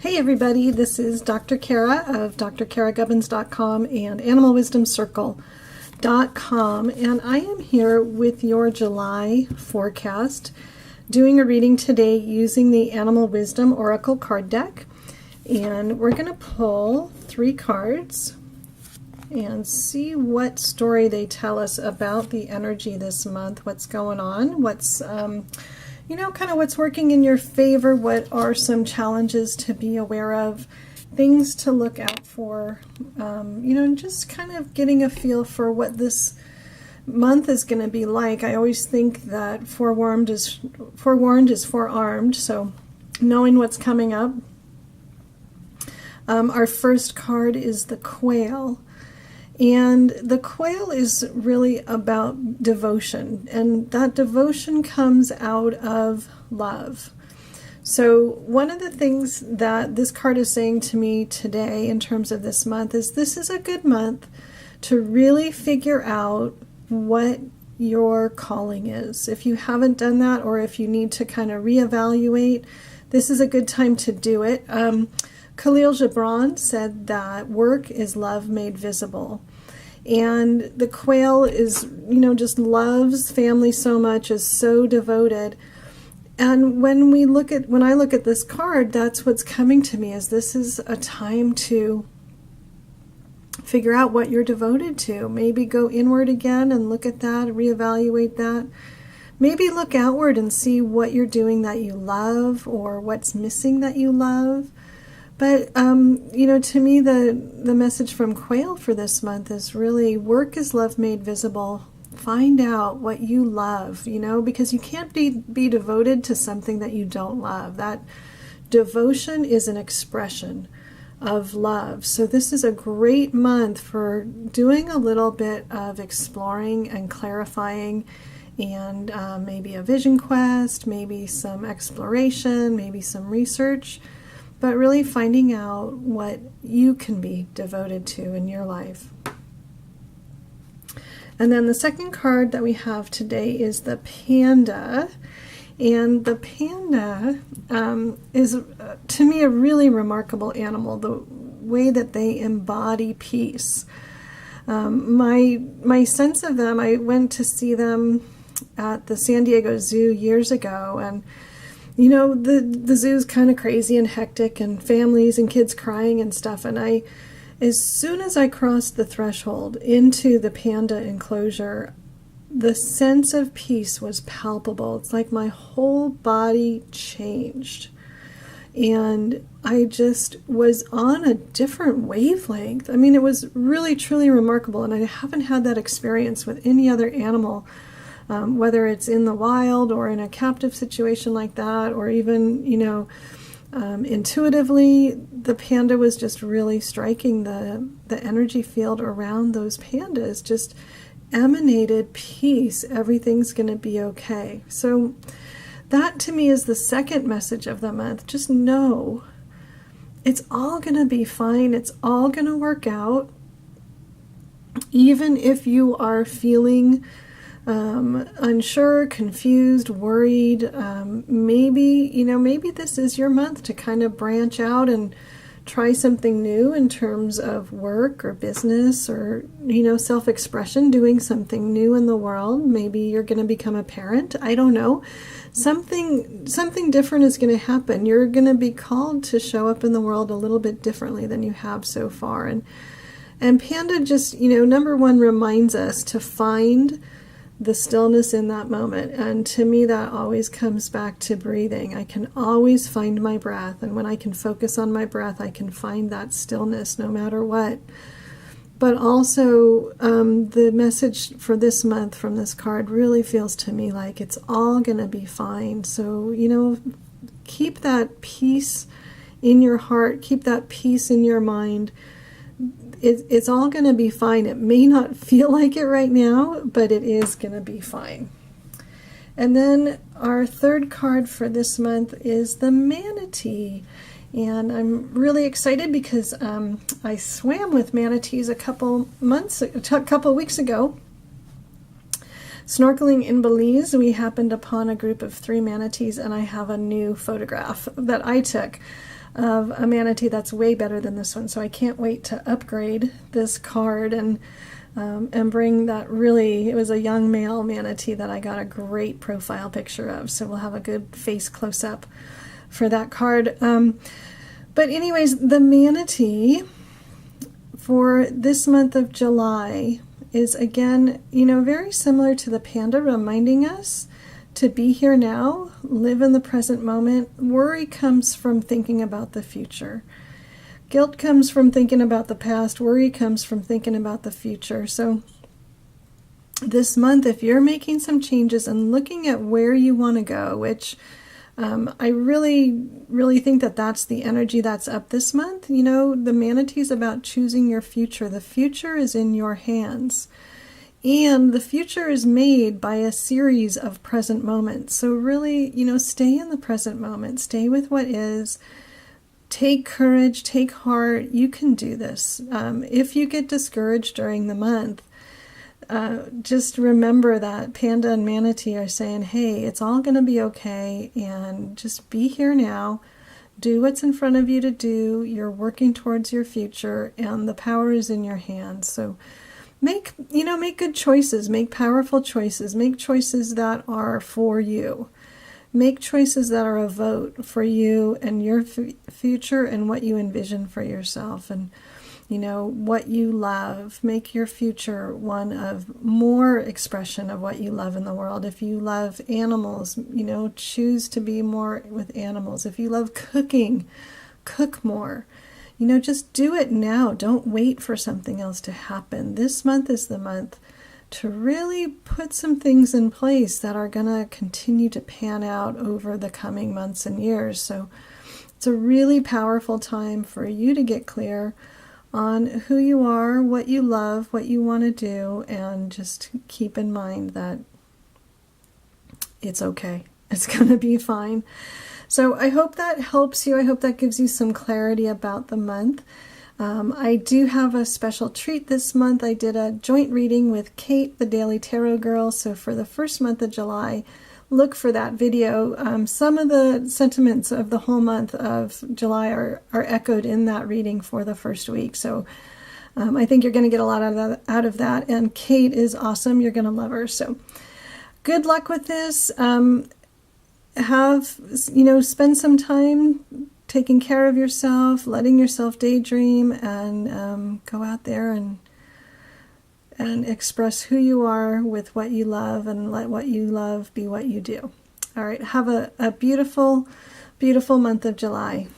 Hey everybody, this is Dr. Kara of drkaragubbins.com and animalwisdomcircle.com, and I am here with your July forecast, doing a reading today using the Animal Wisdom Oracle card deck. And we're going to pull 3 cards and see what story they tell us about the energy this month, what's going on, what's kind of what's working in your favor, what are some challenges to be aware of, things to look out for, just kind of getting a feel for what this month is going to be like. I always think that forewarned is forearmed, so knowing what's coming up. Our first card is the Quail. And the Quail is really about devotion, and that devotion comes out of love. So one of the things that this card is saying to me today in terms of this month is this is a good month to really figure out what your calling is. If you haven't done that, or if you need to kind of reevaluate, this is a good time to do it. Khalil Gibran said that work is love made visible. And the Quail is, just loves family so much, is so devoted. And when I look at this card, that's what's coming to me, is this is a time to figure out what you're devoted to. Maybe go inward again and look at that, reevaluate that. Maybe look outward and see what you're doing that you love, or what's missing that you love. But, to me, the message from Quail for this month is really work is love made visible. Find out what you love, because you can't be devoted to something that you don't love. That devotion is an expression of love. So this is a great month for doing a little bit of exploring and clarifying, and maybe a vision quest, maybe some exploration, maybe some research. But really finding out what you can be devoted to in your life. And then the second card that we have today is the Panda. And the Panda is, to me, a really remarkable animal, the way that they embody peace. My sense of them, I went to see them at the San Diego Zoo years ago, and the zoo's kind of crazy and hectic, and families and kids crying and stuff. And as soon as I crossed the threshold into the panda enclosure, the sense of peace was palpable. It's like my whole body changed. And I just was on a different wavelength. I mean, it was really, truly remarkable. And I haven't had that experience with any other animal. Whether it's in the wild or in a captive situation like that, or even, intuitively, the panda was just really striking. The energy field around those pandas just emanated peace. Everything's going to be okay. So that to me is the second message of the month. Just know it's all going to be fine. It's all going to work out. Even if you are feeling unsure, confused, worried, maybe this is your month to kind of branch out and try something new in terms of work or business, or self-expression, doing something new in the world. Maybe you're going to become a parent. I don't know. Something different is going to happen. You're going to be called to show up in the world a little bit differently than you have so far. And Panda just, number one, reminds us to find the stillness in that moment. And to me, that always comes back to breathing. I can always find my breath, and when I can focus on my breath, I can find that stillness no matter what. But also, the message for this month from this card really feels to me like it's all going to be fine. So, keep that peace in your heart, keep that peace in your mind. It's all going to be fine. It may not feel like it right now, but it is going to be fine. And then our third card for this month is the Manatee. And I'm really excited because I swam with manatees a couple weeks ago. Snorkeling in Belize, we happened upon a group of 3 manatees, and I have a new photograph that I took of a manatee that's way better than this one. So I can't wait to upgrade this card and bring that really, it was a young male manatee that I got a great profile picture of. So we'll have a good face close-up for that card. But anyways, the manatee for this month of July is, again, very similar to the panda, reminding us to be here now, live in the present moment. Worry comes from thinking about the future. Guilt comes from thinking about the past. Worry comes from thinking about the future. So this month, if you're making some changes and looking at where you want to go, which I really, really think that that's the energy that's up this month. The manatee is about choosing your future. The future is in your hands. And the future is made by a series of present moments. So really, stay in the present moment. Stay with what is. Take courage, take heart. You can do this. If you get discouraged during the month, just remember that Panda and Manatee are saying, hey, it's all going to be okay, and just be here now. Do what's in front of you to do. You're working towards your future, and the power is in your hands. So make good choices, make powerful choices, make choices that are for you. Make choices that are a vote for you and your future and what you envision for yourself. And what you love. Make your future one of more expression of what you love in the world. If you love animals, choose to be more with animals. If you love cooking, cook more. Just do it now. Don't wait for something else to happen. This month is the month to really put some things in place that are going to continue to pan out over the coming months and years. So it's a really powerful time for you to get clear on who you are, what you love, what you want to do, and just keep in mind that it's okay. It's going to be fine. So I hope that helps you. I hope that gives you some clarity about the month. I do have a special treat this month. I did a joint reading with Kate, the Daily Tarot Girl. So for the first month of July, look for that video. Some of the sentiments of the whole month of July are echoed in that reading for the first week. So I think you're going to get a lot out of that. And Kate is awesome. You're going to love her. So good luck with this. Spend some time taking care of yourself, letting yourself daydream, and go out there and express who you are with what you love, and let what you love be what you do. All right, have a beautiful, beautiful month of July.